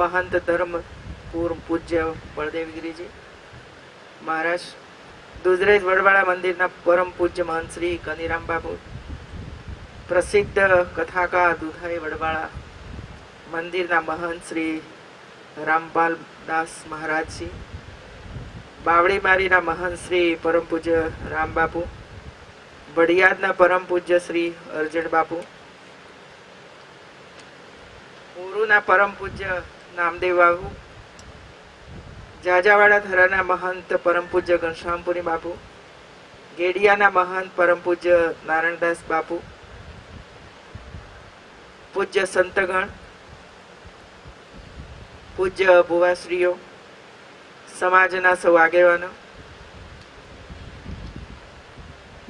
महंत धर्म पूज्य बलदेवगिरीजी महाराज, दुधरेज वडवाड़ा मंदिर परम पूज्य महंत श्री कनीराम बाबू, प्रसिद्ध कथाकार दुधाई वडवाड़ा मंदिर महंत श्री रामपाल दास महाराज जी, बावड़ी मारी महंत श्री परम पूज्य राम बापू, वड़ियाद परम पूज्य श्री अर्जन बापू, उरू परम पूज्य नामदेव बाबू, जाजावाड़ा धरा महंत परम पूज्य घनश्यामपुरी बापू, गेडिया महंत परम पूज्य नारायणदास बापू, पूज्य संतगण, पूज्य बुवाश्रीओ, समाजना सौ आगेवानो,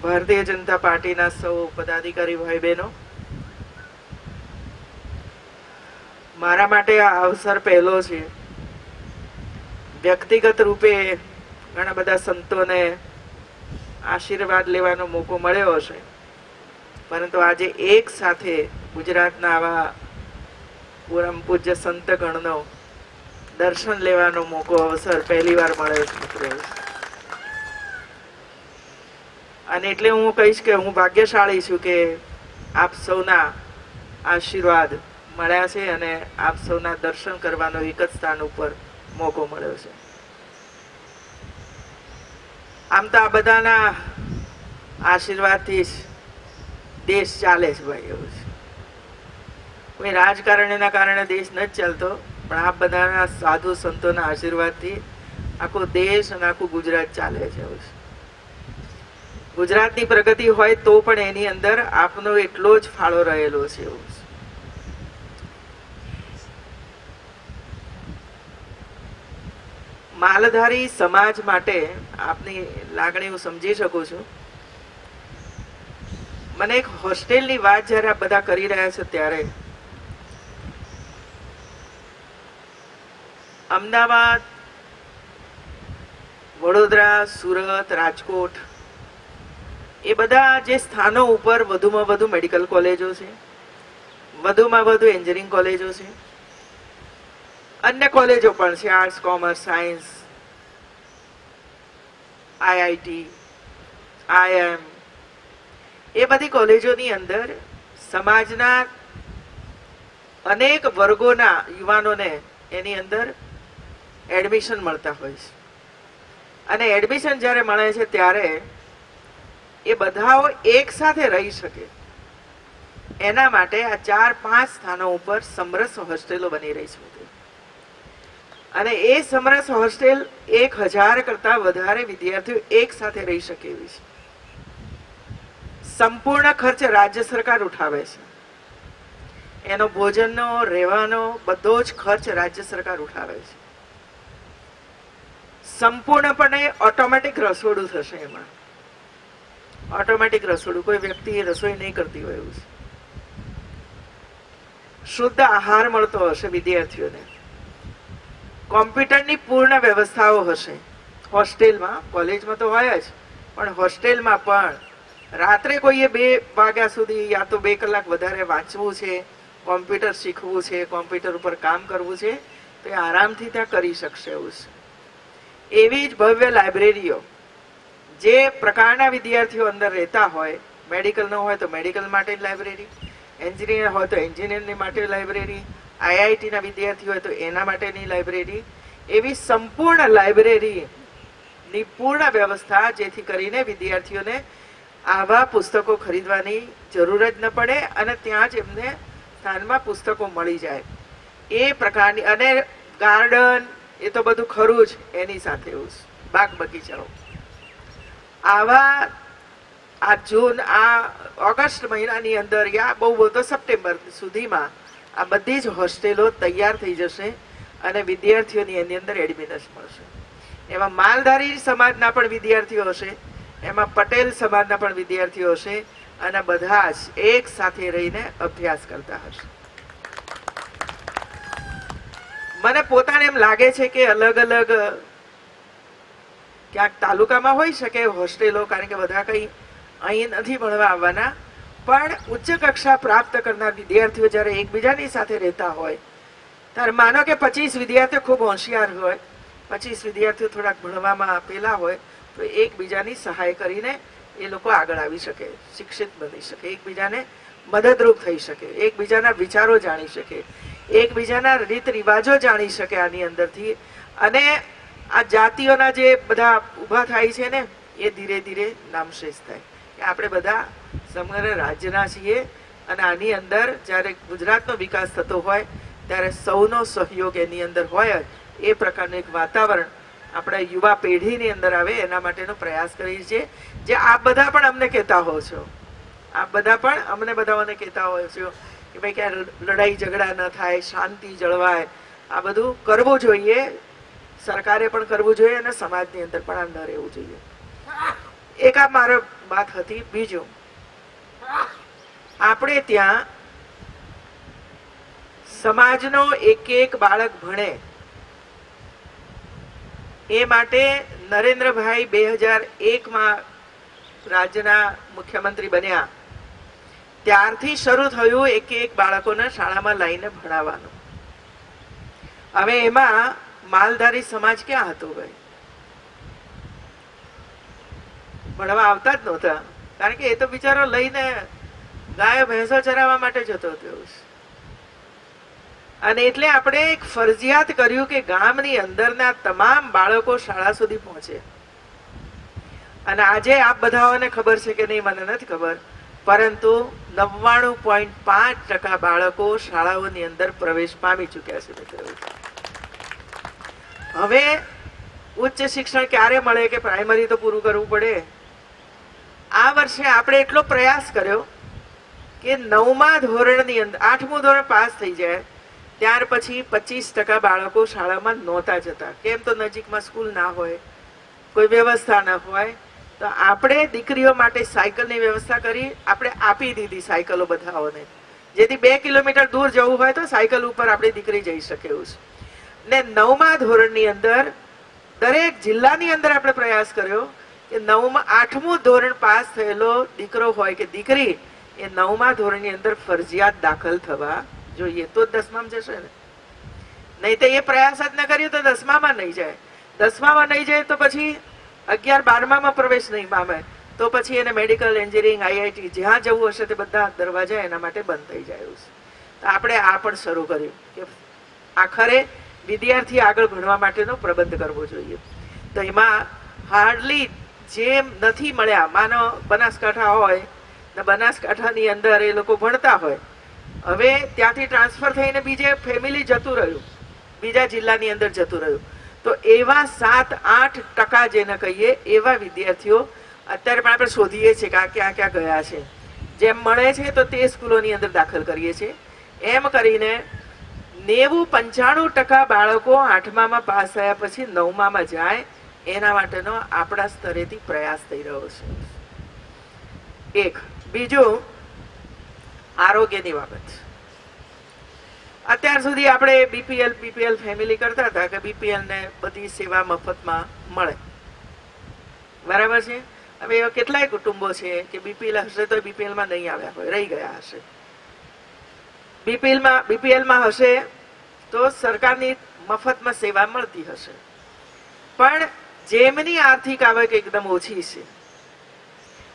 भारतीय जनता पार्टी सौ पदाधिकारी भाई बहनों, मारा माटे आ अवसर पहलो छे। व्यक्तिगत रूपे घणा बधा संतोने आशीर्वाद लेवानो मोको मळ्यो हशे, परंतु आज एक साथे गुजरातना आवा परम पूज्य संतगणनो दर्शन लेवानो मोको अवसर पहली वार मळ्यो छे। अने एटले हूँ कहीश के हूँ भाग्यशाળી छुं के आप सौना आशीर्वाद मळ्या छे अने आप सौना दर्शन करवानो एक ज स्थान उपर मोको मळ्यो छे। आम तो आ बधाना आशीर्वादथी देश चाले छे भाई, एवुं छे। कोई राजकारणीना कारणे देश न चलतो, पण आ बधाना साधु संतोना आशीर्वादथी आखो देश अने आखुं गुजरात चाले छे। गुजरातनी प्रगति होय तो पण एनी अंदर आपनो एटलो ज फाळो रहेलो छे। मालधारी समाज माटे आपनी लागणी हूँ समझी शकું છું। મને એક હોસ્ટેલની વાત જ્યારે આ બધા કરી રહ્યા છે ત્યારે અમદાવાદ, વડોદરા, સુરત, રાજકોટ એ બધા જે સ્થાનો ઉપર વધુમાં વધુ મેડિકલ કોલેજો છે, વધુમાં વધુ એન્જિનિયરિંગ કોલેજો છે, अन्य कॉलेजों पण छे, arts, commerce, science, IIT, IIM, ए बधी कॉलेजोनी अंदर समाजना अनेक वर्गोना युवानोने एनी अंदर एडमिशन मळता होय छे। अने एडमिशन ज्यारे मळे छे त्यारे ए बधाओ एक साथे रही शके एना माटे आ 4-5 स्थानों उपर समरस होस्टेलो बनी रही छे। અને એ સમરસ હોસ્ટેલ 1000 કરતા વધારે વિદ્યાર્થીઓ એક સાથે રહી શકે એવી છે। સંપૂર્ણ ખર્ચ રાજ્ય સરકાર ઉઠાવે છે, એનો ભોજનનો, રહેવાનો બધો જ ખર્ચ રાજ્ય સરકાર ઉઠાવે છે। સંપૂર્ણપણે ઓટોમેટિક રસોડું થશે, એમાં ઓટોમેટિક રસોડું, કોઈ વ્યક્તિ રસોઈ નહીં કરતી હોય એવું છે। શુદ્ધ આહાર મળતો હશે વિદ્યાર્થીઓને, કોમ્પ્યુટરની પૂર્ણ વ્યવસ્થાઓ હશે હોસ્ટેલમાં। કોલેજમાં તો હોય જ, પણ હોસ્ટેલમાં પણ રાત્રે કોઈએ 2 વાગ્યા સુધી યા તો 2 કલાક વધારે વાંચવું છે, કોમ્પ્યુટર શીખવું છે, કોમ્પ્યુટર ઉપર કામ કરવું છે, તો એ આરામથી ત્યાં કરી શકશે એવું છે। એવી જ ભવ્ય લાઇબ્રેરીઓ, જે પ્રકારના વિદ્યાર્થીઓ અંદર રહેતા હોય, મેડિકલ ન હોય તો મેડિકલ માટે લાઇબ્રેરી, એન્જિનિયર હોય તો એન્જિનિયરની માટે લાઇબ્રેરી, आईआईटी ना विद्यार्थी हो तो एना माटेनी लाइब्रेरी, एवी संपूर्ण लाइब्रेरी नी पूर्ण व्यवस्था जेथी करीने विद्यार्थीओने आवा पुस्तकों खरीदवानी जरूर ज न पड़े अने त्यां ज एमने स्थानमा पुस्तकों मळी जाय ए प्रकारनी। अने गार्डन ए तो बधुं खरुं ज, एनी साथे बाग बगीचाओ आवा आ जून आ ऑगस्ट महीनानी अंदर या बहु बोलतो सप्टेम्बर सुधीमां आ बधी ज होस्टेलो तैयार थई जशे अने विद्यार्थीओनी एनी अंदर एडमिशन मळशे। एमां मालधारी समाजना पण विद्यार्थीओ हशे, एमां पटेल समाजना पण विद्यार्थीओ हशे अने बधा ज एक साथे रहीने अभ्यास करता हशे। मने पोताने एम लागे छे के अलग अलग क्यांक तालुकामां होई शके होस्टेलो, कारण के बधा कई अहीं नथी भणवा आववाना, पण उच्च कक्षा प्राप्त करनार विद्यार्थीओ ज्यारे एकबीजानी साथे रहता होय ત્યારે માનો કે 25 વિદ્યાર્થીઓ ખૂબ હોશિયાર હોય, 25 વિદ્યાર્થીઓ થોડાક ભણવામાં આપેલા હોય, તો એકબીજાની સહાય કરીને એ લોકો આગળ આવી શકે, શિક્ષિત બની શકે, એકબીજાને મદદરૂપ થઈ શકે, એકબીજાના વિચારો જાણી શકે, એકબીજાના રીત રિવાજો જાણી શકે આની અંદરથી. અને આ જાતિઓના જે બધા ઊભા થાય છે ને, એ ધીરે ધીરે નામશેષ થાય કે આપણે બધા સમગ્ર રાજ્યના છીએ. અને આની અંદર જ્યારે ગુજરાતનો વિકાસ થતો હોય ત્યારે સૌનો સહયોગ એની અંદર હોય, એ પ્રકારનું એક વાતાવરણ આપણા યુવા પેઢીની અંદર આવે, એના માટેનો પ્રયાસ કરીએ છીએ. જે આપ બધા પણ અમને કહેતા હો છો, આપ બધા પણ અમને બધાઓને કહેતા હોય છો કે ભાઈ ક્યાં લડાઈ ઝઘડા ન થાય, શાંતિ જળવાય, આ બધું કરવું જોઈએ. સરકારે પણ કરવું જોઈએ અને સમાજની અંદર પણ આ ન રહેવું જોઈએ. એક આ મારો વાત હતી. બીજું, આપણે ત્યાં સમાજનો એક એક બાળક ભણે એ માટે નરેન્દ્રભાઈ 2001માં રાજ્યના મુખ્યમંત્રી બન્યા ત્યારથી શરૂ થયું એક એક બાળકોને શાળામાં લઈને ભણાવવાનું. હવે એમાં માલધારી સમાજ ક્યાં હતો ભાઈ? ભણવા આવતા જ નહોતા, કારણ કે એ તો બિચારો લઈને ગાયો ભેંસો ચરાવવા માટે જતો હતો. અને એટલે આપણે એક ફરજિયાત કર્યું કે ગામની અંદરના તમામ બાળકો શાળા સુધી પહોંચે. અને આજે આપ બધાઓને ખબર છે કે નહીં મને નથી ખબર, પરંતુ 99.5% બાળકો શાળાઓની અંદર પ્રવેશ પામી ચૂક્યા છે મિત્રો. હવે ઉચ્ચ શિક્ષણ ક્યારે મળે કે પ્રાઇમરી તો પૂરું કરવું પડે. આ વર્ષે આપણે એટલો પ્રયાસ કર્યો કે 9મા ધોરણની અંદર 8મું ધોરણ પાસ થઈ જાય ત્યાર પછી 25% બાળકો શાળામાં નહોતા જતા. કેમ? તો નજીકમાં સ્કૂલ ના હોય, કોઈ વ્યવસ્થા ના હોય. તો આપણે દીકરીઓ માટે સાયકલની વ્યવસ્થા કરી, આપણે આપી દીધી સાયકલો બધાઓને, જેથી 2 કિલોમીટર દૂર જવું હોય તો સાયકલ ઉપર આપણી દીકરી જઈ શકે એવું છે. ને 9મા ધોરણની અંદર દરેક જિલ્લાની અંદર આપણે પ્રયાસ કર્યો કે 8મું ધોરણ પાસ થયેલો દીકરો હોય કે દીકરી એ 9મા ધોરણની અંદર ફરજિયાત દાખલ થવા જોઈએ, તો 10મામાં જશે ને. નહીં તો એ પ્રયાસ જ ન કર્યો તો 10મામાં નહીં જાય. 10મામાં નહીં જાય તો પછી 11-12મામાં પ્રવેશ નહીં પામે, તો પછી એને મેડિકલ, એન્જિનિયરિંગ, IIT જ્યાં જવું હશે તે બધા દરવાજા એના માટે બંધ થઈ જાય. તો આપણે આ પણ શરૂ કર્યું કે આખરે વિદ્યાર્થી આગળ ભણવા માટેનો પ્રબંધ કરવો જોઈએ. તો એમાં હાર્ડલી જે નથી મળ્યા, માનો બનાસકાંઠા હોય ને બનાસકાંઠાની અંદર એ લોકો ભણતા હોય, હવે ત્યાંથી ટ્રાન્સફર થઈને બીજે ફેમિલી જતું રહ્યું, બીજા જિલ્લાની અંદર જતું રહ્યું, તો એવા 7-8% જેને કહીએ એવા વિદ્યાર્થીઓ અત્યારે પણ આપણે શોધીએ છીએ કે આ ક્યાં ક્યાં ગયા છે. જેમ મળે છે તો તે સ્કૂલોની અંદર દાખલ કરીએ છીએ. એમ કરીને 90-95% બાળકો 8મામાં પાસ થયા પછી 9મામાં જાય, એના માટેનો આપણા સ્તરેથી પ્રયાસ થઈ રહ્યો છે. એક બીજું, આરોગ્યની બાબત. અત્યાર સુધી આપણે બીપીએલ ફેમિલી કરતા હતા કે બીપીએલ ને બધી સેવા મફતમાં મળે, બરાબર છે. હવે એવા કેટલાય કુટુંબો છે કે બીપીએલ હશે તો બીપીએલમાં નહીં આવ્યા હોય, રહી ગયા હશે. બીપીએલમાં હશે તો સરકારની મફતમાં સેવા મળતી હશે, પણ જેમની આર્થિક આવક એકદમ ઓછી છે,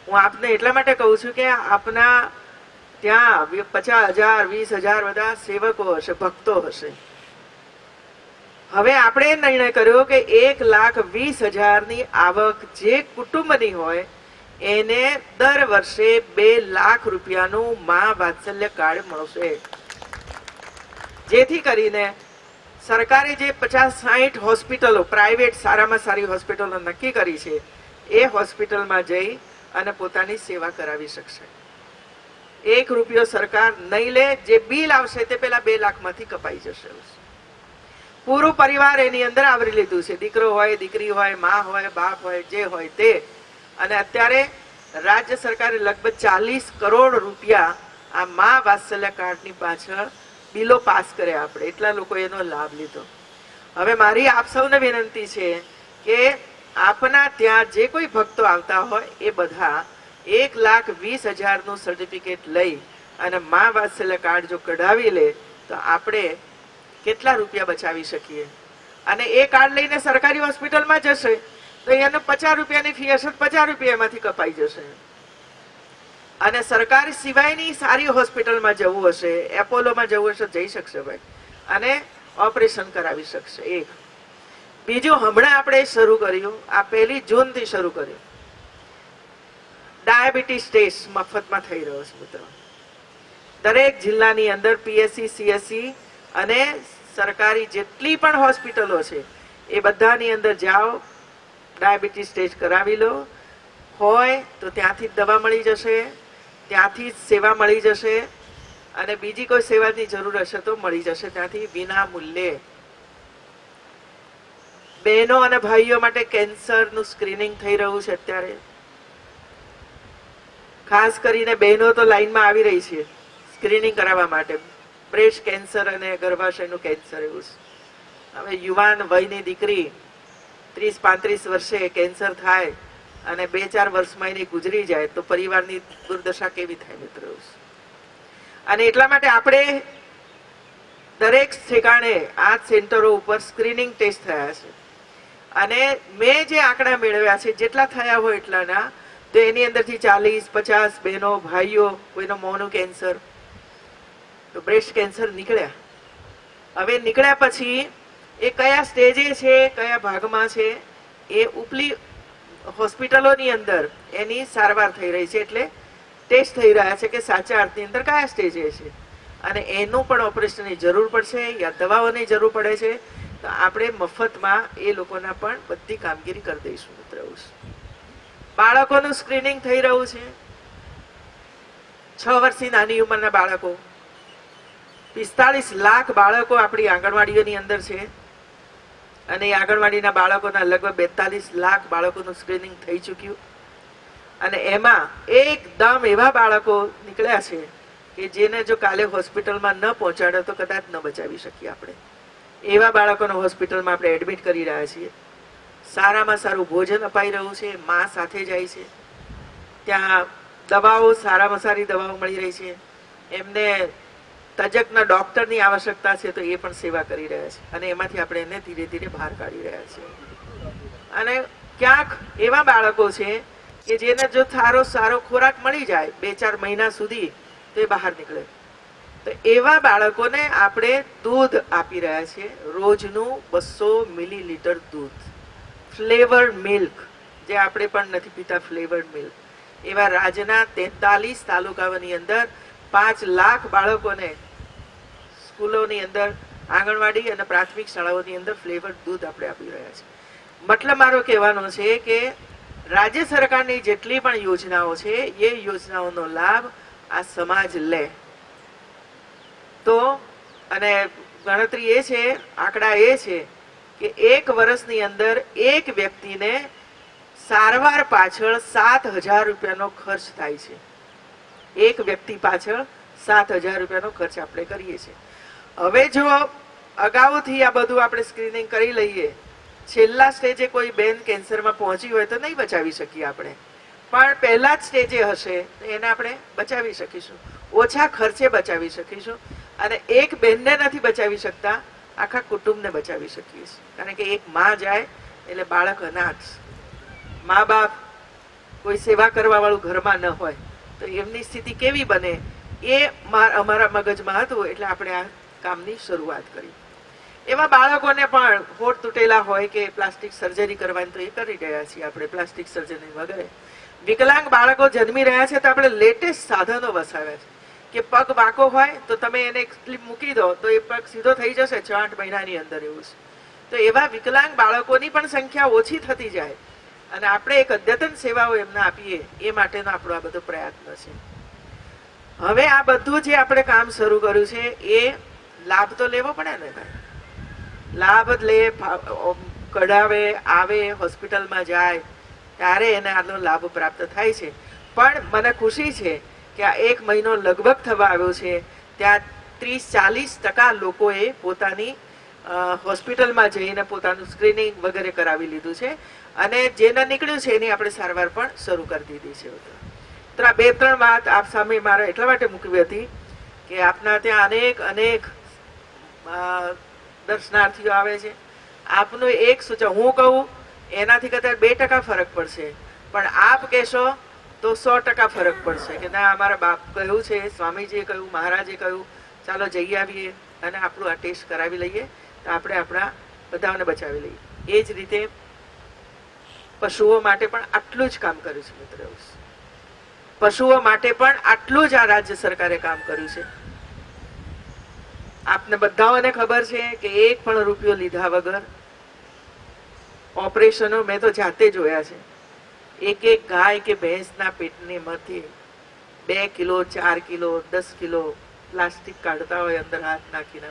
હું આપને એટલા માટે કહું છું કે આપના ત્યાં 50,000, 20,000 બધા સેવકો હશે, ભક્તો હશે. હવે આપણે નિર્ણય કર્યો કે 1,20,000ની આવક જે કુટુંબની હોય એને દર વર્ષે 2 લાખ રૂપિયાનું મા વાત્સલ્ય કાર્ડ મળશે, જેથી કરીને સરકારે જે 50-60 હોસ્પિટલો પ્રાઇવેટ સારામાં સારી હોસ્પિટલો નક્કી કરી છે એ હોસ્પિટલમાં જઈ અને પોતાની સેવા કરાવી શકશે. 1 રૂપિયો સરકાર નહીં લે, જે બિલ આવશે તે પેલા 2 લાખમાંથી કપાઈ જશે. પૂરું પરિવાર એની અંદર આવરી લીધું છે, દીકરો હોય, દીકરી હોય, માં હોય, બાપ હોય, જે હોય તે. અને અત્યારે રાજ્ય સરકારે લગભગ 40 કરોડ રૂપિયા આ મા વાત્સલ્ય કાર્ડની પાછળ બિલો પાસ કર્યા. આપણે એટલા લોકો એનો લાભ લીધો. હવે મારી આપ સૌને વિનંતી છે કે આપના ત્યાં જે કોઈ ભક્તો આવતા હોય એ બધા 1,20,000નું સર્ટિફિકેટ લઈ અને મા વાત્સલ્ય કાર્ડ જો કઢાવી લે તો આપણે કેટલા રૂપિયા બચાવી શકીએ. અને એ કાર્ડ લઈને સરકારી હોસ્પિટલમાં જશે તો એને 50 રૂપિયાની ફી હશે, 50 રૂપિયા એમાંથી કપાઈ જશે. અને સરકાર સિવાયની સારી હોસ્પિટલમાં જવું હશે, એપોલોમાં જવું હશે, જઈ શકશે ભાઈ, અને ઓપરેશન કરાવી શકશે. એક બીજું, હમણાં આપણે શરૂ કર્યું, આ 1 જૂનથી શરૂ કર્યું, ડાયાબિટીસ ટેસ્ટ મફતમાં થઈ રહ્યો છે મિત્રો. દરેક જિલ્લાની અંદર પીએસસી, સીએસસી અને સરકારી જેટલી પણ હોસ્પિટલો છે એ બધાની અંદર જાઓ, ડાયાબિટીસ ટેસ્ટ કરાવી લો. હોય તો ત્યાંથી જ દવા મળી જશે, ત્યાંથી જ સેવા મળી જશે, અને બીજી કોઈ સેવાની જરૂર હશે તો મળી જશે ત્યાંથી વિના મૂલ્યે. બહેનો અને ભાઈઓ માટે કેન્સરનું સ્ક્રીનિંગ થઈ રહ્યું છે અત્યારે. ખાસ કરીને બહેનો તો લાઈનમાં આવી રહી છે સ્ક્રીનિંગ કરાવવા માટે. બ્રેસ્ટ કેન્સર અને ગર્ભાશયનું કેન્સર એવું છે. હવે યુવાન વયની દીકરી 30-35 વર્ષે કેન્સર થાય અને 2-4 વર્ષમાં એની ગુજરી જાય તો પરિવારની દુર્દશા કેવી થાય મિત્રો. અને એટલા માટે આપણે દરેક ઠેકાણે આ સેન્ટરો ઉપર સ્ક્રીનિંગ ટેસ્ટ થયા છે. અને મેં જે આંકડા મેળવ્યા છે, જેટલા થયા હોય એટલાના, તો એની અંદરથી 40-50 બહેનો, ભાઈઓ, કોઈનો મોંનું કેન્સર, તો બ્રેસ્ટ કેન્સર નીકળ્યા. હવે નીકળ્યા પછી એ કયા સ્ટેજે છે, કયા ભાગમાં છે, એ ઉપલી હોસ્પિટલોની અંદર એની સારવાર થઈ રહી છે. એટલે ટેસ્ટ થઈ રહ્યા છે કે સાચા અર્થની અંદર કયા સ્ટેજે છે, અને એનું પણ ઓપરેશનની જરૂર પડશે યા દવાઓની જરૂર પડે છે, તો આપણે મફતમાં એ લોકોના પણ બધી કામગીરી કરી દઈશું મિત્રો. બાળકોનું સ્ક્રીનિંગ થઈ રહ્યું છે. 6 વર્ષથી નાની ઉંમરના બાળકો, 45 લાખ બાળકો આપણી આંગણવાડીઓની અંદર છે. અને એ આંગણવાડીના બાળકોના લગભગ 42 લાખ બાળકોનું સ્ક્રીનિંગ થઈ ચૂક્યું. અને એમાં એકદમ એવા બાળકો નીકળ્યા છે કે જેને જો કાલે હોસ્પિટલમાં ન પહોંચાડે તો કદાચ ન બચાવી શકીએ આપણે. એવા બાળકોને હોસ્પિટલમાં આપણે એડમિટ કરી રહ્યા છીએ. સારામાં સારું ભોજન અપાઈ રહ્યું છે, મા સાથે જાય છે, ત્યાં દવાઓ સારામાં સારી દવાઓ મળી રહી છે, એમને તજજ્ઞ ડોક્ટરની આવશ્યકતા છે તો એ પણ સેવા કરી રહ્યા છે. અને એમાંથી આપણે એને ધીરે ધીરે બહાર કાઢી રહ્યા છીએ. અને ક્યાંક એવા બાળકો છે કે જેને જો સારો ખોરાક મળી જાય 2-4 મહિના સુધી તો એ બહાર નીકળે. તો એવા બાળકોને આપણે દૂધ આપી રહ્યા છીએ, રોજનું 200 મિલીલીટર દૂધ, ફ્લેવર્ડ મિલ્ક, જે આપણે પણ નથી પીતા ફ્લેવર્ડ મિલ્ક. એવા રાજ્યના 43 તાલુકાઓની અંદર 5 લાખ બાળકોને સ્કૂલોની અંદર, આંગણવાડી અને પ્રાથમિક શાળાઓની અંદર ફ્લેવર્ડ દૂધ આપણે આપી રહ્યા છીએ. મતલબ મારો કહેવાનો છે કે રાજ્ય સરકારની જેટલી પણ યોજનાઓ છે એ યોજનાઓનો લાભ આ સમાજ લે તો, અને ગણતરી એ છે, આંકડા એ છે કે 1 વર્ષની અંદર એક વ્યક્તિને સારવાર પાછળ 7,000 રૂપિયાનો ખર્ચ થાય છે. એક વ્યક્તિ પાછળ 7,000 રૂપિયાનો ખર્ચ આપણે કરીએ છીએ. હવે જો અગાઉથી આ બધું આપણે સ્ક્રીનિંગ કરી લઈએ, છેલ્લા સ્ટેજે કોઈ બેન કેન્સરમાં પહોંચી હોય તો નહીં બચાવી શકીએ આપણે, પણ પહેલા જ સ્ટેજે હશે તો એને આપણે બચાવી શકીશું, ઓછા ખર્ચે બચાવી શકીશું. અને એક બેનને નથી બચાવી શકતા, આખા કુટુંબને બચાવી શકીએ છીએ. કારણ કે એક માં જાય એટલે બાળક અનાથ, મા બાપ કોઈ સેવા કરવા વાળું ઘરમાં ન હોય તો એમની સ્થિતિ કેવી બને એ અમારા મગજમાં હતું. એટલે આપણે આ કામની શરૂઆત કરી. એવા બાળકોને પણ હોઠ તૂટેલા હોય કે પ્લાસ્ટિક સર્જરી કરવાની તો એ કરી રહ્યા છીએ આપણે, પ્લાસ્ટિક સર્જરી વગેરે. વિકલાંગ બાળકો જન્મી રહ્યા છે તો આપણે લેટેસ્ટ સાધનો વસાવ્યા છે કે પગ વાંકો હોય તો તમે એને ક્લિપ મૂકી દો તો એ પગ સીધો થઈ જશે 6-8 મહિનાની અંદર એવું છે. તો એવા વિકલાંગ બાળકોની પણ સંખ્યા ઓછી થતી જાય અને આપણે એક અદ્યતન સેવાઓ એમને આપીએ એ માટેનો આપણો આ બધો પ્રયત્ન છે. હવે આ બધું જે આપણે કામ શરૂ કર્યું છે એ લાભ તો લેવો પડે ને ભાઈ. લાભ લે, કઢાવે, આવે, હોસ્પિટલમાં જાય ત્યારે એને આનો લાભ પ્રાપ્ત થાય છે. પણ મને ખુશી છે કે આ 1 મહિનો લગભગ થવા આવ્યો છે, ત્યાં 30-40% લોકોએ પોતાની હોસ્પિટલમાં જઈને પોતાનું સ્ક્રીનિંગ વગેરે કરાવી લીધું છે. અને જેને નીકળ્યું છે એની આપણે સારવાર પણ શરૂ કરી દીધી છે. તો આ 2-3 વાત આપ સામે મારે એટલા માટે મૂકવી હતી કે આપના ત્યાં અનેક દર્શનાર્થીઓ આવે છે. આપનું એક સૂચન હું કહું એનાથી કદાચ 2% ફરક પડશે, પણ આપ કહેશો તો 100% ફરક પડશે કે ના અમારા બાપ કહ્યું છે, સ્વામીજીએ કહ્યું, મહારાજે કહ્યું, ચાલો જઈ આવીએ અને આપણું આ ટેસ્ટ કરાવી લઈએ તો આપણે આપણા બધાને બચાવી લઈએ. એ જ રીતે પશુઓ માટે પણ આટલું જ કામ કર્યું છે મિત્રો. પશુઓ માટે પણ આટલું જ આ રાજ્ય સરકારે કામ કર્યું છે. આપને બધાઓને ખબર છે કે એક પણ રૂપિયો લીધા વગર ઓપરેશનો મેં તો જાતે જોયા છે. એક એક ગાય કે ભેંસના પેટની માંથી 2 કિલો 4 કિલો 10 કિલો પ્લાસ્ટિક કાઢતા હોય, અંદર હાથ નાખીને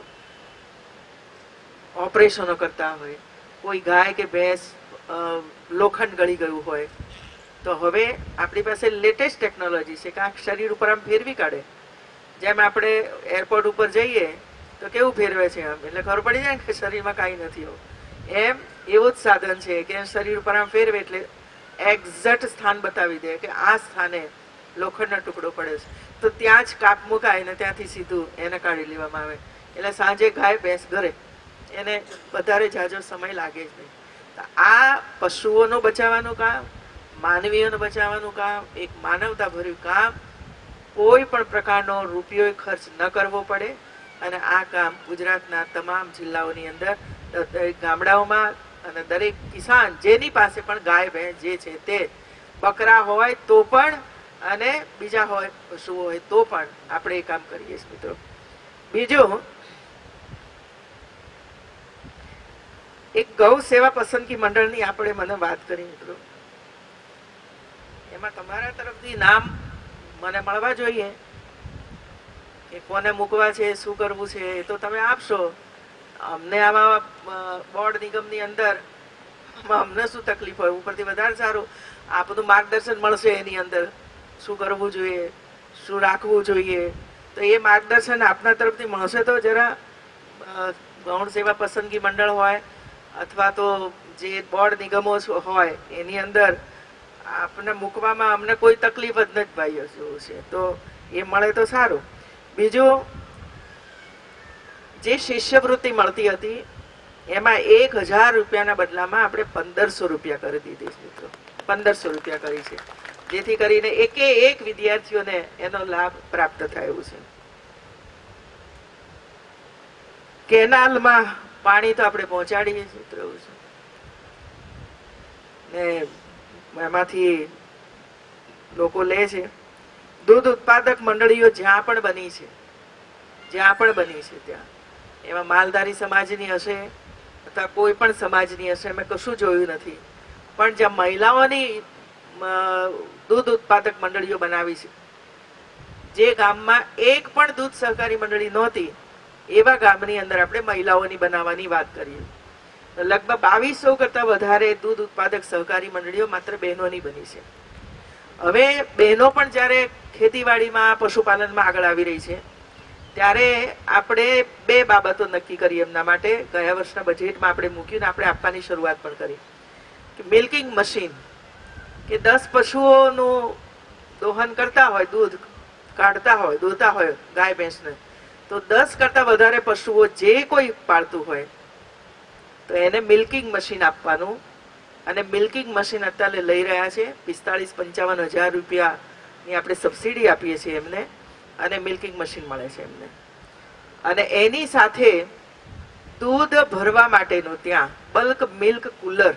ઓપરેશનો કરતા હોય. કોઈ ગાય કે ભેંસ લોખંડ ગળી ગયું હોય તો હવે આપણી પાસે લેટેસ્ટ ટેકનોલોજી છે કે આ શરીર ઉપર આમ ફેરવી કાઢે. જેમ આપણે એરપોર્ટ ઉપર જઈએ તો કેવું ફેરવે છે આમ, એટલે ખબર પડી જાય કે શરીરમાં કાંઈ નથી હોવું. એમ એવું જ સાધન છે કે શરીર ઉપર આમ ફેરવે એટલે એક્ઝેક્ટ સ્થાન બતાવી દે કે આ સ્થાને લોખંડનો ટુકડો પડે છે, તો ત્યાં જ કાપ મુકાય ને ત્યાંથી સીધું એને કાઢી લેવામાં આવે. એટલે સાંજે ગાય ભેંસ ઘરે, એને વધારે ઝાઝો સમય લાગે જ નહીં. આ પશુઓનું બચાવવાનું કામ, માનવીઓનું બચાવવાનું કામ, એક માનવતા ભર્યું કામ, કોઈ પણ પ્રકારનો રૂપિયો ખર્ચ ન કરવો પડે. અને આ કામ ગુજરાતના તમામ જિલ્લાઓની અંદર ગામડાઓમાં અને દરેક કિસાન જેની પાસે પણ ગાય ભેંસ જે છે તે, બકરા હોય તો પણ અને બીજા હોય પશુઓ હોય તો પણ આપણે એ કામ કરીએ છીએ મિત્રો. બીજું એક ગૌ સેવા પસંદગી મંડળની આપણે મને વાત કરી મિત્રો. એમાં તમારા તરફથી નામ મને મળવા જોઈએ કે કોને મૂકવા છે, શું કરવું છે, એ તો તમે આપશો. અમને આમાં બોર્ડ નિગમની અંદર અમને શું તકલીફ હોય, ઉપરથી વધારે સારું આપનું માર્ગદર્શન મળશે. એની અંદર શું કરવું જોઈએ, શું રાખવું જોઈએ, તો એ માર્ગદર્શન આપના તરફથી મળશે તો જરા ગૌણ સેવા પસંદગી મંડળ હોય અથવા તો જે બોર્ડ નિગમો હોય એની અંદર આપને મૂકવામાં અમને કોઈ તકલીફ જ નથી ભાઈઓ છે, તો એ મળે તો સારું. બીજું જે શિષ્યવૃત્તિ મળતી હતી એમાં 1000 રૂપિયાના બદલામાં આપણે 1500 રૂપિયા કરી દીધી છે મિત્રો. 1500 રૂપિયા કરી છે, જેથી કરીને એક વિદ્યાર્થીઓને એનો લાભ પ્રાપ્ત થયો છે. કેનાલમાં પાણી તો આપણે પહોંચાડીએ છીએ મિત્રો ને એમાંથી લોકો લે છે. દૂધ ઉત્પાદક મંડળીઓ જ્યાં પણ બની છે ત્યાં એમાં માલધારી સમાજની હશે અથવા કોઈ પણ સમાજની હશે, મેં કશું જોયું નથી, પણ જ્યાં મહિલાઓની દૂધ ઉત્પાદક મંડળીઓ બનાવી છે, જે ગામમાં એક પણ દૂધ સહકારી મંડળી નહોતી એવા ગામની અંદર આપણે મહિલાઓની બનાવવાની વાત કરીએ. લગભગ 2200 કરતા વધારે દૂધ ઉત્પાદક સહકારી મંડળીઓ માત્ર બહેનોની બની છે. હવે બહેનો પણ જ્યારે ખેતીવાડીમાં પશુપાલનમાં આગળ આવી રહી છે ત્યારે આપણે 2 બાબતો નક્કી કરી એમના માટે. ગયા વર્ષના બજેટમાં આપણે મૂક્યું, આપણે આપવાની શરૂઆત પણ કરી કે મિલ્કિંગ મશીન કે 10 પશુઓનું દોહન કરતા હોય, દૂધ કાઢતા હોય, દોતા હોય ગાય ભેંસને, તો 10 કરતા વધારે પશુઓ જે કોઈ પાળતું હોય તો એને મિલ્કિંગ મશીન આપવાનું. અને મિલ્કિંગ મશીન અત્યારે લઈ રહ્યા છે 45-55 હજાર રૂપિયાની આપણે સબસિડી આપીએ છીએ એમને, અને મિલ્કિંગ મશીન મળે છે એમને. અને એની સાથે દૂધ ભરવા માટેનું ત્યાં બલ્ક મિલ્ક કુલર.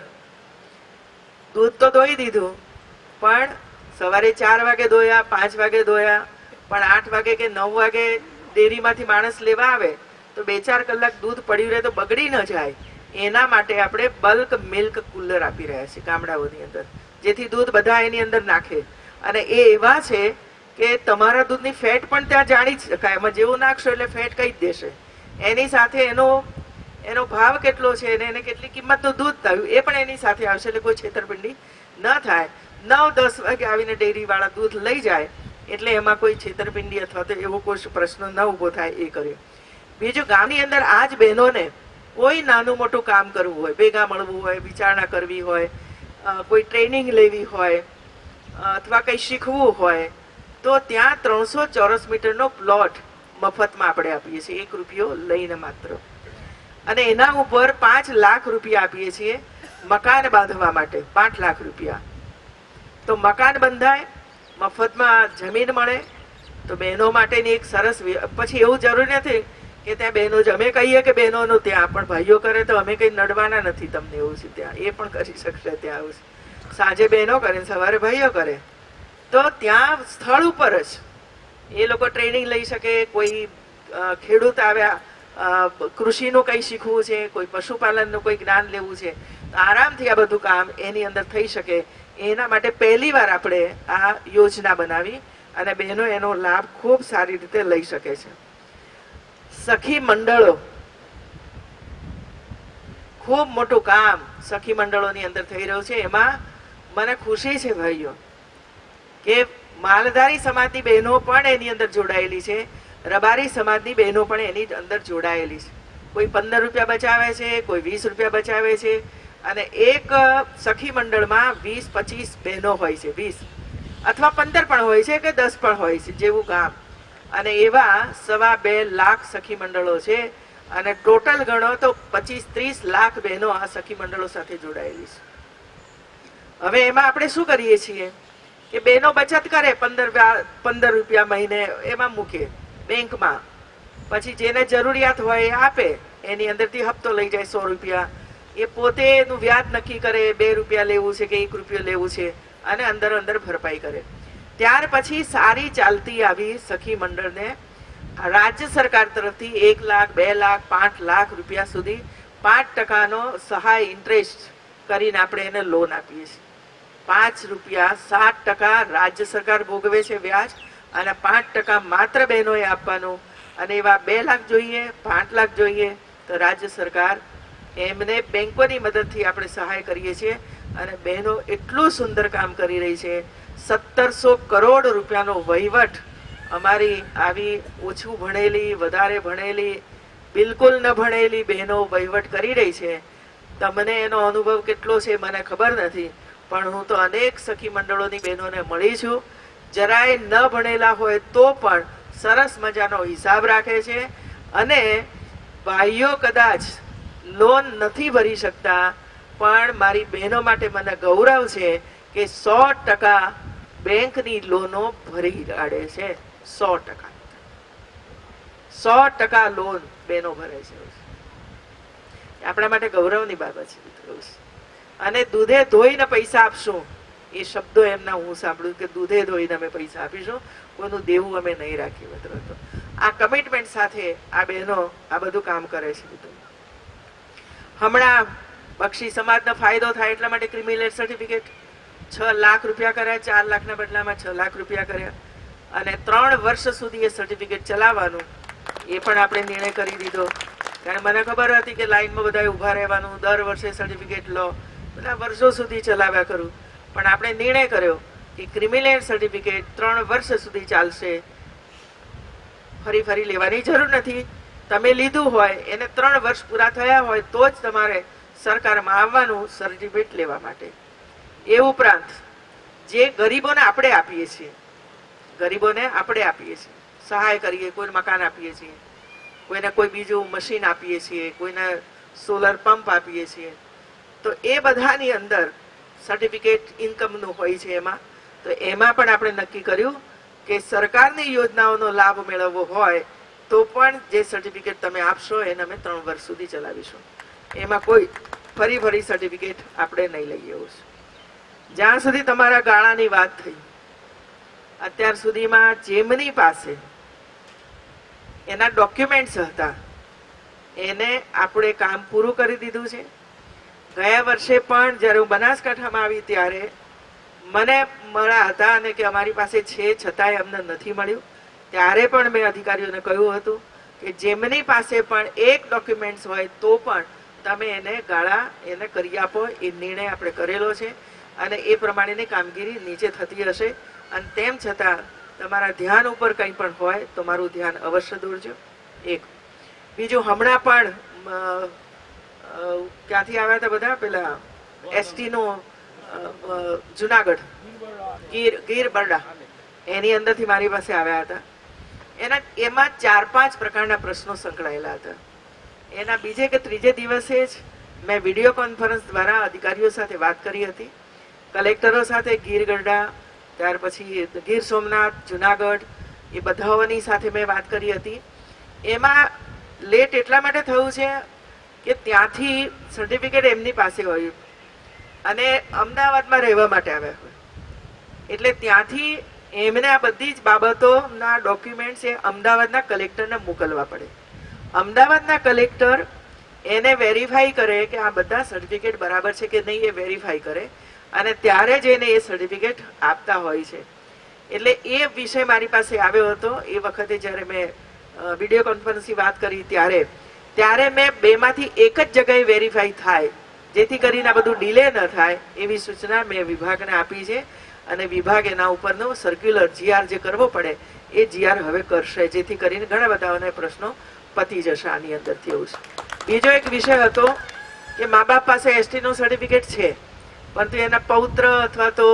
દૂધ તો દોઈ દીધું, પણ સવારે 4 વાગે દોયા, 5 વાગે દોયા, પણ 8 વાગે કે 9 વાગે ડેરીમાંથી માણસ લેવા આવે તો 2-4 કલાક દૂધ પડ્યું રહે તો બગડી ન જાય, એના માટે આપણે બલ્ક મિલ્ક કુલર આપી રહ્યા છીએ ગામડાઓની અંદર, જેથી દૂધ બધા એની અંદર નાખે. અને એ એવા છે કે તમારા દૂધની ફેટ પણ ત્યાં જાણી જ શકાય. એમાં જેવું નાખશો એટલે ફેટ કહી જ દેશે. એની સાથે એનો ભાવ કેટલો છે અને એને કેટલી કિંમતનું દૂધ થયું એ પણ એની સાથે આવશે, એટલે કોઈ છેતરપિંડી ન થાય. 9-10 વાગે આવીને ડેરી વાળા દૂધ લઈ જાય એટલે એમાં કોઈ છેતરપિંડી અથવા તો એવો કોઈ પ્રશ્ન ન ઉભો થાય એ કર્યો. બીજું, ગામની અંદર આ જ બહેનોને કોઈ નાનું મોટું કામ કરવું હોય, ભેગા મળવું હોય, વિચારણા કરવી હોય, કોઈ ટ્રેનિંગ લેવી હોય અથવા કંઈ શીખવું હોય તો ત્યાં 300 ચોરસ મીટરનો પ્લોટ મફતમાં આપણે આપીએ છીએ, 1 રૂપિયો લઈને માત્ર. અને એના ઉપર 5 લાખ રૂપિયા આપીએ છીએ મકાન બાંધવા માટે. 5 લાખ રૂપિયા. તો મકાન બંધાય, મફતમાં જમીન મળે, તો બહેનો માટેની એક સરસ. પછી એવું જરૂરી નથી કે ત્યાં બહેનો જ અમે કહીએ કે બહેનોનું ત્યાં પણ ભાઈઓ કરે તો અમે કઈ નડવાના નથી તમને, એવું છે ત્યાં એ પણ કરી શકશે. ત્યાં આવું છે, સાંજે બહેનો કરે સવારે ભાઈઓ કરે. તો ત્યાં સ્થળ ઉપર જ એ લોકો ટ્રેનિંગ લઈ શકે. કોઈ ખેડૂત આવ્યા, કૃષિનું કંઈ શીખવું છે, કોઈ પશુપાલનનું કોઈ જ્ઞાન લેવું છે, આરામથી આ બધું કામ એની અંદર થઈ શકે. એના માટે પહેલી વાર આપણે આ યોજના બનાવી અને બહેનો એનો લાભ ખૂબ સારી રીતે લઈ શકે છે. સખી મંડળો, ખૂબ મોટું કામ સખી મંડળોની અંદર થઈ રહ્યું છે. એમાં મને ખુશી છે ભાઈઓ કે માલધારી સમાજની બહેનો પણ એની અંદર જોડાયેલી છે, રબારી સમાજની બહેનો પણ એની અંદર જોડાયેલી છે. કોઈ 15 રૂપિયા બચાવે છે, કોઈ 20 રૂપિયા બચાવે છે. અને એક સખી મંડળમાં 20-25 બહેનો હોય છે, 20 અથવા 15 પણ હોય છે કે 10 પણ હોય છે, જેવું ગામ. અને એવા 2.25 લાખ સખી મંડળો છે. અને ટોટલ ગણો તો 25-30 લાખ બહેનો આ સખી મંડળો સાથે જોડાયેલી છે. હવે એમાં આપણે શું કરીએ છીએ કે બહેનો બચત કરે 15 રૂપિયા મહિને, એમાં મૂકે બેંકમાં. પછી જેને જરૂરિયાત હોય એ આપે, એની અંદરથી હપ્તો લઈ જાય 100 રૂપિયા. એ પોતે એનું વ્યાજ નક્કી કરે, 2 રૂપિયા લેવું છે કે 1 રૂપિયો લેવું છે, અને અંદર અંદર ભરપાઈ કરે. ત્યાર પછી સારી ચાલતી આવી સખી મંડળને રાજ્ય સરકાર તરફથી 1 લાખ, 2 લાખ, 5 લાખ રૂપિયા સુધી 5% સહાય ઇન્ટરેસ્ટ કરીને આપણે એને લોન આપીએ છીએ. 5 રૂપિયા 7% રાજ્ય સરકાર ભોગવે છે વ્યાજ, અને 5% માત્ર બહેનોએ આપવાનું. અને એવા 2 લાખ જોઈએ, 5 લાખ જોઈએ તો રાજ્ય સરકાર એમને બેંકોની મદદથી આપણે સહાય કરીએ છીએ. અને બહેનો એટલું સુંદર કામ કરી રહી છે. 1700 કરોડ રૂપિયાનો વહીવટ અમારી આવી ઓછું ભણેલી, વધારે ભણેલી, બિલકુલ ન ભણેલી બહેનો વહીવટ કરી રહી છે. તમને એનો અનુભવ કેટલો છે મને ખબર નથી, પણ હું તો અનેક સખી મંડળોની બહેનોને મળી છું. જરાય ન ભણેલા હોય તો પણ સરસ મજાનો હિસાબ રાખે છે. અને ભાઈઓ કદાચ લોન નથી ભરી શકતા, પણ મારી બહેનો માટે મને ગૌરવ છે કે 100% બેંકની લોનો ભરી કાઢે છે. 100% લોન બહેનો ભરે છે. આપણા માટે ગૌરવની બાબત છે મિત્રો. અને દૂધે ધોઈને પૈસા આપશું, એ શબ્દો એમના હું સાંભળ્યું કે દૂધે ધોઈને અમે પૈસા આપીશું, કોઈનું દેવું અમે નહીં રાખીએ મિત્રો. તો આ કમિટમેન્ટ સાથે આ બહેનો આ બધું કામ કરે છે મિત્રો. હમણાં બક્ષી સમાજનો ફાયદો થાય એટલા માટે ક્રિમિનલ સર્ટિફિકેટ 6 લાખ રૂપિયા કર્યા, 4 લાખના બદલામાં 6 લાખ રૂપિયા કર્યા. અને 3 વર્ષ સુધી એ સર્ટિફિકેટ ચલાવવાનું એ પણ આપણે નિર્ણય કરી દીધો. કારણ મને ખબર હતી કે લાઈનમાં બધાએ ઊભા રહેવાનું, દર વર્ષે સર્ટિફિકેટ લો, બધા વર્ષો સુધી ચલાવ્યા કરું. પણ આપણે નિર્ણય કર્યો કે ક્રિમિનલ સર્ટિફિકેટ 3 વર્ષ સુધી ચાલશે. ફરી ફરી લેવાની જરૂર નથી. તમે લીધું હોય એને 3 વર્ષ પૂરા થયા હોય તો જ તમારે સરકારમાં આવવાનું સર્ટિફિકેટ લેવા માટે. એ ઉપરાંત જે ગરીબોને આપણે આપીએ છીએ, સહાય કરીએ, કોઈને મકાન આપીએ છીએ, કોઈને કોઈ બીજું મશીન આપીએ છીએ, કોઈને સોલર પંપ આપીએ છીએ, તો એ બધાની અંદર સર્ટિફિકેટ ઇન્કમનું હોય છે. એમાં પણ આપણે નક્કી કર્યું કે સરકારની યોજનાઓનો લાભ મેળવવો હોય તો પણ જે સર્ટિફિકેટ તમે આપશો એને અમે 3 વર્ષ સુધી ચલાવીશું. એમાં કોઈ ફરી સર્ટિફિકેટ આપણે નહીં લઈએ. એવું છે. જ્યાં સુધી તમારા ગાળાની વાત થઈ, અત્યાર સુધીમાં જેમની પાસે એના ડોક્યુમેન્ટ્સ હતા એને આપણે કામ પૂરું કરી દીધું છે. ગયા વર્ષે પણ જ્યારે હું બનાસકાંઠામાં આવી ત્યારે મને મળ્યા હતા અને કે અમારી પાસે છે છતાંય અમને નથી મળ્યું. ત્યારે પણ મેં અધિકારીઓને કહ્યું હતું કે જેમની પાસે પણ એક ડોક્યુમેન્ટ્સ હોય તો પણ તમે એને ગાળા એને કરી આપો. એ નિર્ણય આપણે કરેલો છે અને એ પ્રમાણેની કામગીરી નીચે થતી હશે. અને તેમ છતાં તમારા ધ્યાન ઉપર કંઈ પણ હોય તો મારું ધ્યાન અવશ્ય દોરજો. એક બીજું, હમણાં પણ ક્યાંથી આવ્યા હતા બધા, પેલા એસટી નું જુનાગઢ ગીર બરડા, એની અંદરથી મારી પાસે આવ્યા હતા. એમાં 4-5 પ્રકારના પ્રશ્નો સંકળાયેલા હતા. એના બીજે કે ત્રીજે દિવસે જ મેં વિડીયો કોન્ફરન્સ દ્વારા અધિકારીઓ સાથે વાત કરી હતી, કલેક્ટરો સાથે ગીર ગઢડા, ત્યાર પછી ગીર સોમનાથ, જુનાગઢ, એ બધાઓની સાથે મેં વાત કરી હતી. એમાં લેટ એટલા માટે થયું છે કે ત્યાંથી સર્ટિફિકેટ એમની પાસે હોય અને અમદાવાદમાં રહેવા માટે આવ્યા હોય, એટલે ત્યાંથી એમને આ બધી જ બાબતોના ડોક્યુમેન્ટ્સ એ અમદાવાદના કલેક્ટરને મોકલવા પડે. અમદાવાદના કલેક્ટર એને વેરીફાઈ કરે કે આ બધા સર્ટિફિકેટ બરાબર છે કે નહીં, એ વેરીફાઈ કરે અને ત્યારે જ એને એ સર્ટિફિકેટ આપતા હોય છે. એટલે એ વિષય મારી પાસે આવ્યો હતો એ વખતે જ્યારે મેં વિડીયો કોન્ફરન્સની વાત કરી ત્યારે મેં બેમાંથી એક જ જગ્યાએ વેરીફાઈ થાય, જેથી કરીને આ બધું ડીલે ન થાય એવી સૂચના મેં વિભાગને આપી છે અને વિભાગ એના ઉપરનો સર્ક્યુલર જીઆર જે કરવો પડે એ જીઆર હવે કરશે, જેથી કરીને ઘણા બધાઓને પ્રશ્નો પતી જશે આની અંદરથી. એવું છે. બીજો એક વિષય હતો કે મા બાપ પાસે એસટી નું સર્ટિફિકેટ છે પરંતુ એના પૌત્ર અથવા તો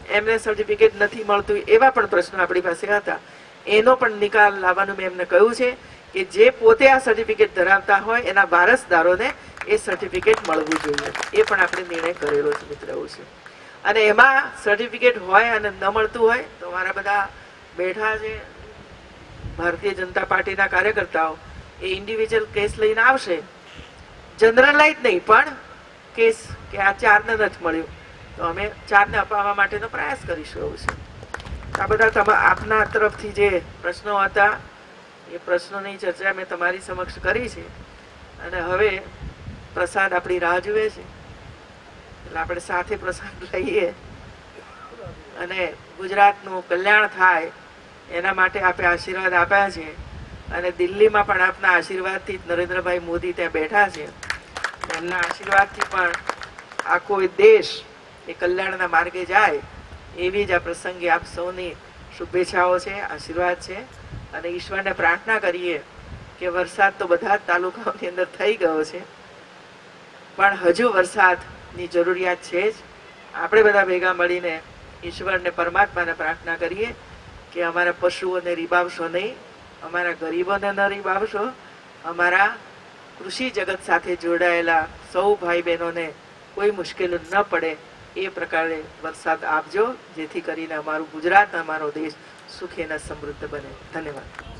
એમને સર્ટિફિકેટ નથી મળતું, એવા પણ પ્રશ્નો આપણી પાસે હતા. એનો પણ નિકાલ લાવવાનું મેં એમને કહ્યું છે કે જે પોતે આ સર્ટિફિકેટ ધરાવતા હોય એના વારસદારોને એ સર્ટિફિકેટ મળવું જોઈએ, એ પણ આપણે નિર્ણય કરેલો છે મિત્ર. એવું છે. અને એમાં સર્ટિફિકેટ હોય અને ન મળતું હોય તો મારા બધા બેઠા છે ભારતીય જનતા પાર્ટીના કાર્યકર્તાઓ એ ઇન્ડિવિજ્યુઅલ કેસ લઈને આવશે, જનરલાઇઝ નહીં પણ કેસ કે આ 4 ને નથી મળ્યું તો અમે 4 ને અપાવવા માટેનો પ્રયાસ કરીશું. એવું છે. આ બધા આપના તરફથી જે પ્રશ્નો હતા એ પ્રશ્નોની ચર્ચા મેં તમારી સમક્ષ કરી છે અને હવે પ્રસાદ આપણી રાહ જુએ છે, એટલે આપણે સાથે પ્રસાદ લઈએ અને ગુજરાતનું કલ્યાણ થાય એના માટે આપણે આશીર્વાદ આપ્યા છે. અને દિલ્હીમાં પણ આપના આશીર્વાદથી જ નરેન્દ્રભાઈ મોદી ત્યાં બેઠા છે, એમના આશીર્વાદથી પણ આખો દેશ એ કલ્યાણના માર્ગે જાય એવી જ આ પ્રસંગે આપ સૌની શુભેચ્છાઓ છે, આશીર્વાદ છે. અને ઈશ્વરને પ્રાર્થના કરીએ કે વરસાદ તો બધા જ તાલુકાઓની અંદર થઈ ગયો છે પણ હજુ વરસાદની જરૂરિયાત છે જ. આપણે બધા ભેગા મળીને ઈશ્વરને પરમાત્માને પ્રાર્થના કરીએ કે અમારા પશુઓને રીબાવશો નહીં, અમારા ગરીબોને ન રીબાવશો, અમારા કૃષિ જગત સાથે જોડાયેલા સૌ ભાઈ બહેનોને કોઈ મુશ્કેલી ન પડે એ પ્રકારે વરસાદ આપજો, જેથી કરીને અમારું ગુજરાત, અમારો દેશ સુખી અને સમૃદ્ધ બને. ધન્યવાદ.